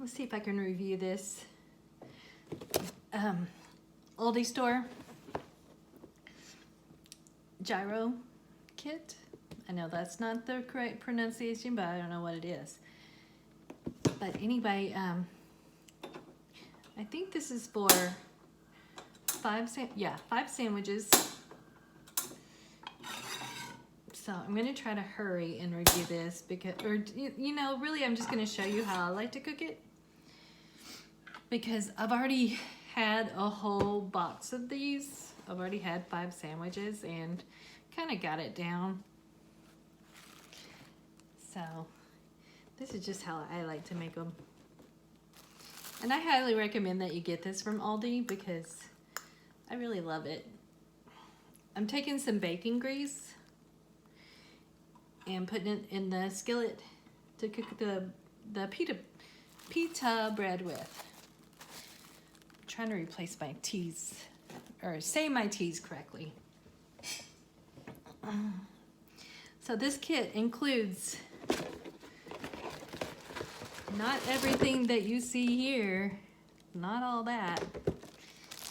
Let's see if I can review this Aldi store Gyro kit. I know that's not the correct pronunciation, but I don't know what it is. But anyway, I think this is for 5 sandwiches. So I'm gonna try to hurry and review this because, really I'm just gonna show you how I like to cook it, because I've already had a whole box of these. I've already had 5 sandwiches and kind of got it down. So this is just how I like to make them. And I highly recommend that you get this from Aldi because I really love it. I'm taking some bacon grease and putting it in the skillet to cook the pita bread with. I'm trying to replace my T's, or say my T's correctly. So this kit includes not everything that you see here, not all that.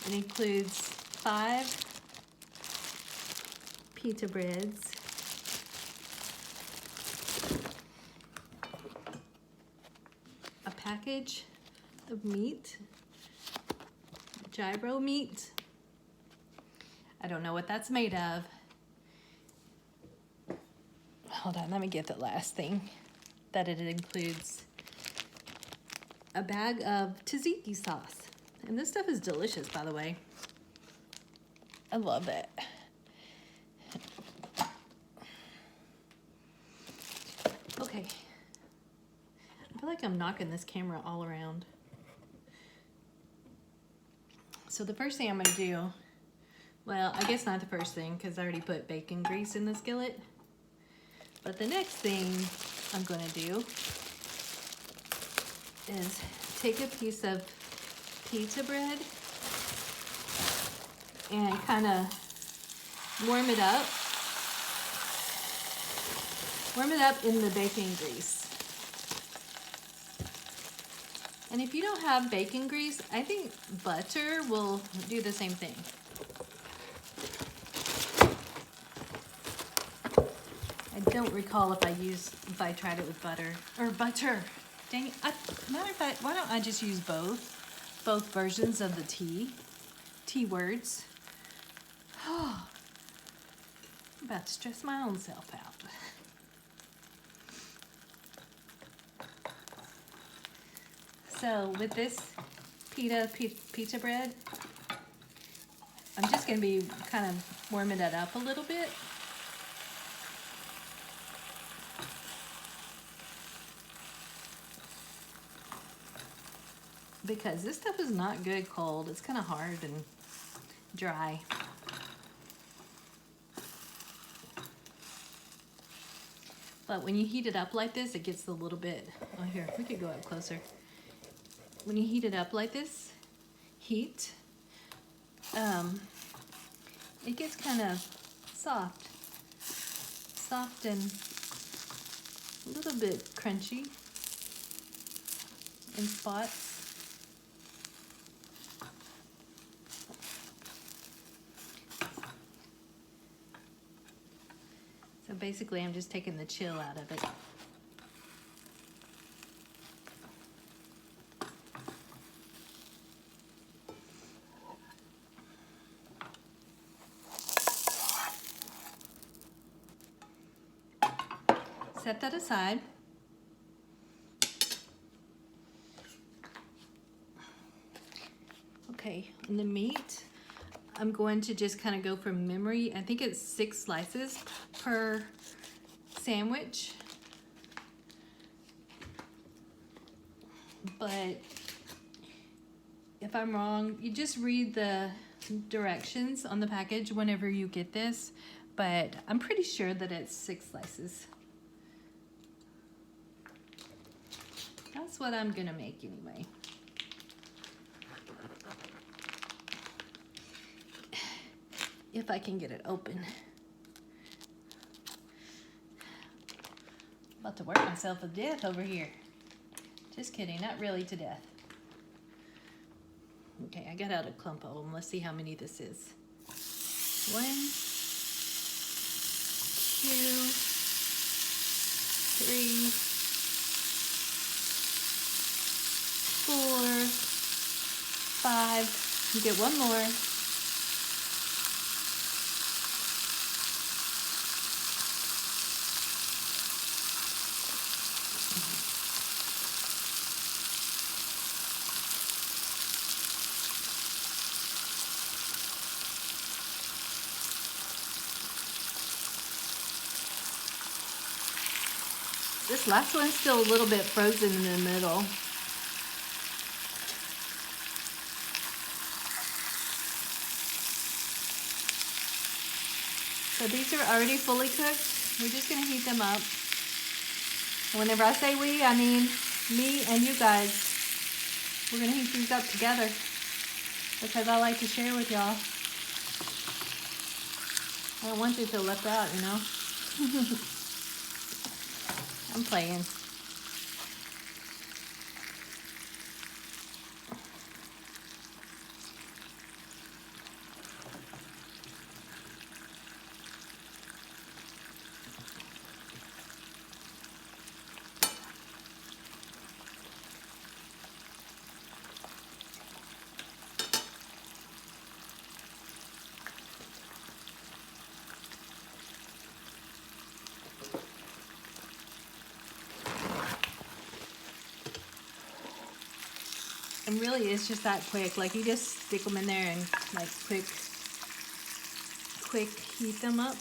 It includes 5 pita breads, a package of meat, gyro meat. I don't know what that's made of. Hold on, let me get the last thing that it includes. A bag of tzatziki sauce. And this stuff is delicious, by the way. I love it. Okay. I feel like I'm knocking this camera all around. So the first thing I'm gonna do, well, I guess not the first thing because I already put bacon grease in the skillet. But the next thing I'm gonna do is take a piece of pita bread and kind of warm it up. Warm it up in the bacon grease. And if you don't have bacon grease, I think butter will do the same thing. I don't recall if I tried it with butter or butter. Dang it. Matter of fact, why don't I just use both versions of the T words. Oh, I'm about to stress my own self out. So with this pita bread, I'm just gonna be kind of warming it up a little bit. Because this stuff is not good cold. It's kind of hard and dry. But when you heat it up like this, it gets a little bit, oh here, we could go up closer. When you heat it up like this, it gets kind of soft and a little bit crunchy in spots. So basically, I'm just taking the chill out of it. Set that aside. Okay, and the meat, I'm going to just kind of go from memory. I think it's 6 slices per sandwich. But if I'm wrong, you just read the directions on the package whenever you get this. But I'm pretty sure that it's 6 slices. That's what I'm gonna make anyway. If I can get it open. About to work myself to death over here. Just kidding, not really to death. Okay, I got out a clump of them. Let's see how many this is. 1, 2, 3, 4, 5. You get one more. This last one's still a little bit frozen in the middle. So these are already fully cooked. We're just gonna heat them up. And whenever I say we, I mean me and you guys. We're gonna heat these up together because I like to share with y'all. I don't want you to feel left out, you know? I'm playing. And really, it's just that quick. Like, you just stick them in there and like quick heat them up.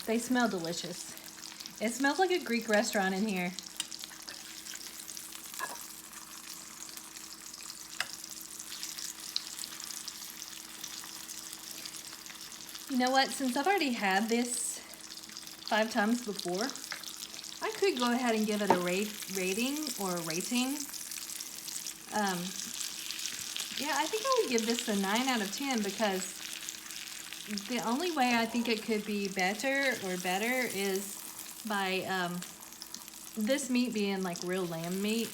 They smell delicious. It smells like a Greek restaurant in here. You know what? Since I've already had this 5 times before, I could go ahead and give it a rating or a rating. Yeah, I think I would give this a 9 out of 10 because the only way I think it could be better is by this meat being like real lamb meat.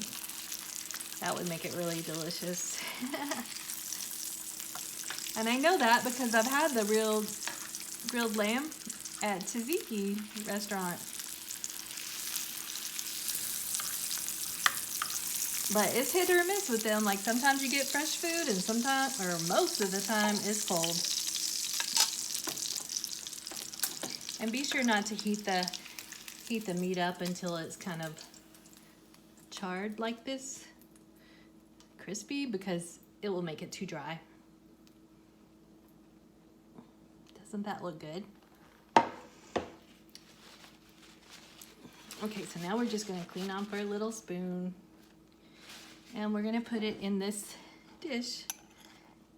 That would make it really delicious. And I know that because I've had the grilled lamb at Tzatziki restaurant. But it's hit or miss with them. Like, sometimes you get fresh food and sometimes, or most of the time, it's cold. And be sure not to heat the meat up until it's kind of charred like this, crispy, because it will make it too dry. Doesn't that look good? Okay, so now we're just gonna clean off our little spoon. And we're gonna put it in this dish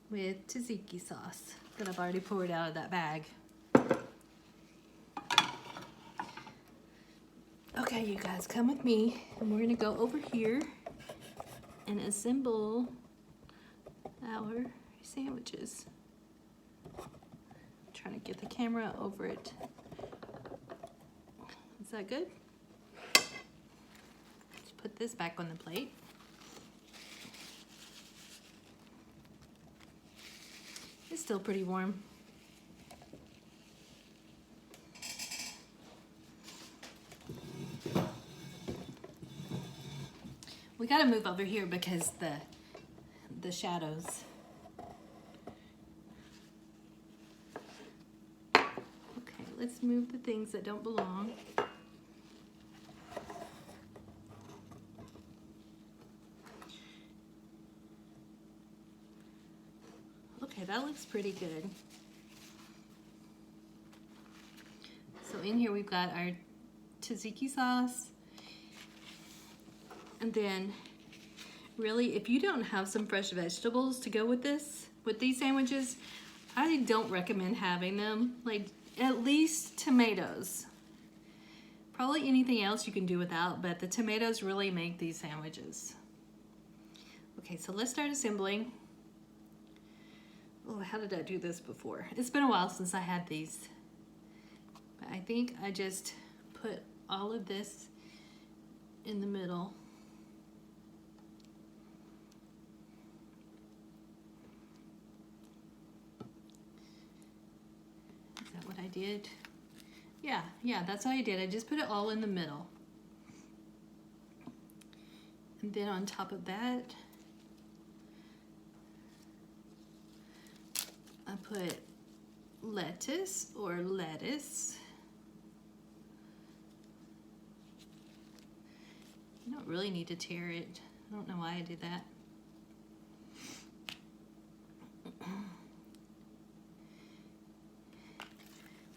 with tzatziki sauce that I've already poured out of that bag. Okay, you guys, come with me, and we're gonna go over here and assemble our sandwiches. I'm trying to get the camera over it. Is that good? Let's put this back on the plate. It's still pretty warm. We gotta move over here because the shadows. Okay, let's move the things that don't belong. Okay, that looks pretty good. So in here we've got our tzatziki sauce. And then really, if you don't have some fresh vegetables to go with these sandwiches, I don't recommend having them. Like, at least tomatoes. Probably anything else you can do without, but the tomatoes really make these sandwiches. Okay, so let's start assembling. Oh, how did I do this before? It's been a while since I had these. But I think think I just put all of this in the middle. Is that what I did? Yeah, that's what I did. I just put it all in the middle. And then on top of that, I put lettuce or lettuce. You don't really need to tear it. I don't know why I did that.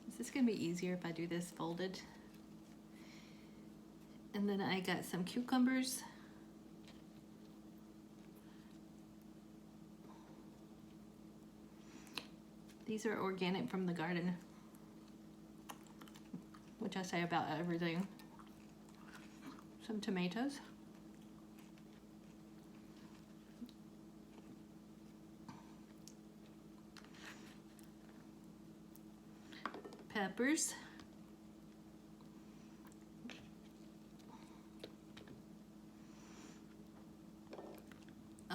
Is this gonna be easier if I do this folded? And then I got some cucumbers. These are organic from the garden, which I say about everything. Some tomatoes. Peppers.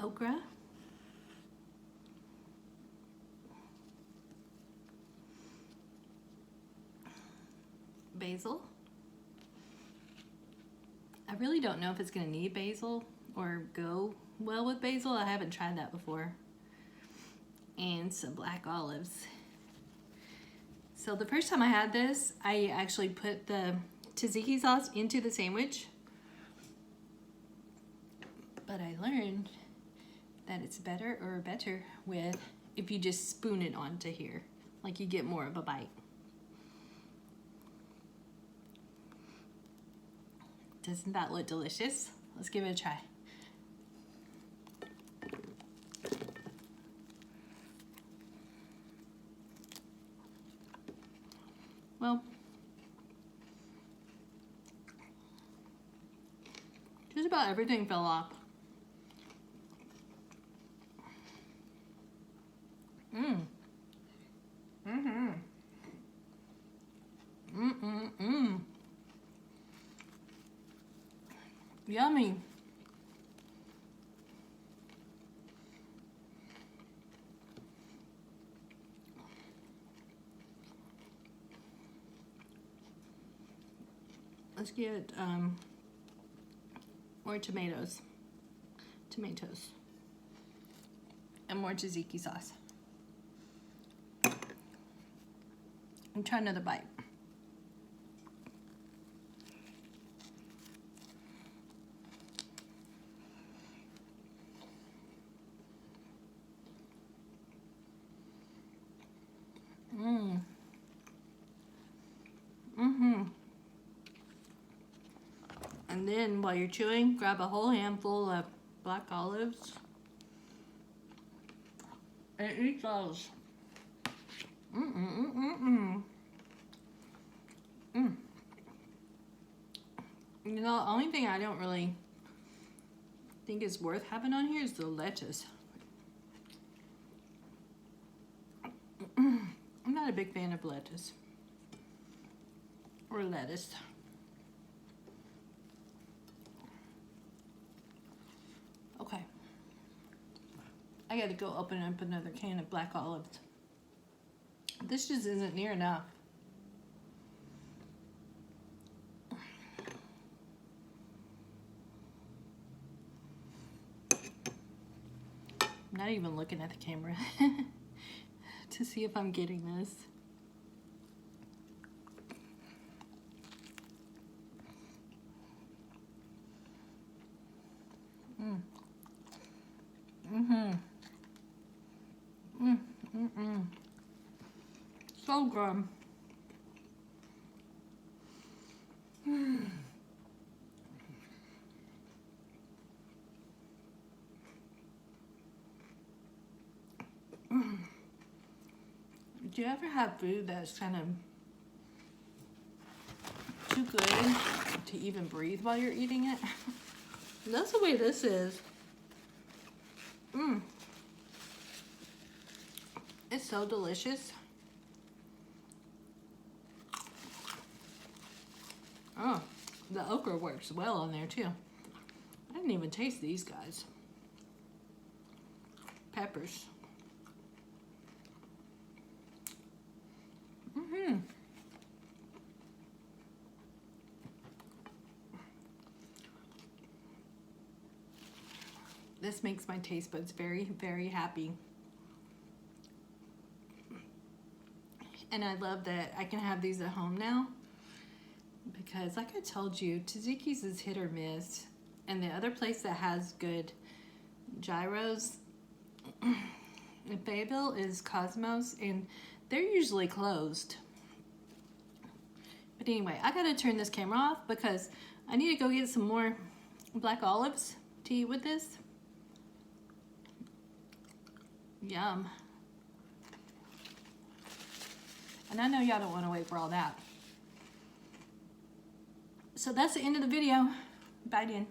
Okra. Basil. I really don't know if it's gonna need basil or go well with basil. I haven't tried that before. And some black olives. So the first time I had this, I actually put the tzatziki sauce into the sandwich. But I learned that it's better with if you just spoon it onto here. Like you get more of a bite. Doesn't that look delicious? Let's give it a try. Well, just about everything fell off. Yummy. Let's get more tomatoes. And more tzatziki sauce. And try another bite. And then while you're chewing, grab a whole handful of black olives and eat those. You know, the only thing I don't really think is worth having on here is the lettuce. I'm not a big fan of lettuce or lettuce. Okay, I gotta go open up another can of black olives. This just isn't near enough. I'm not even looking at the camera to see if I'm getting this. So good. Do you ever have food that's kind of too good to even breathe while you're eating it? That's the way this is. It's so delicious. Oh, the okra works well on there too. I didn't even taste these guys. Peppers. This makes my taste buds very, very happy. And I love that I can have these at home now. Because like I told you, Tzatziki's is hit or miss. And the other place that has good gyros in Fayetteville is Cosmos. And they're usually closed. But anyway, I gotta turn this camera off because I need to go get some more black olives to eat with this. Yum. And I know y'all don't want to wait for all that. So that's the end of the video. Bye, Dan.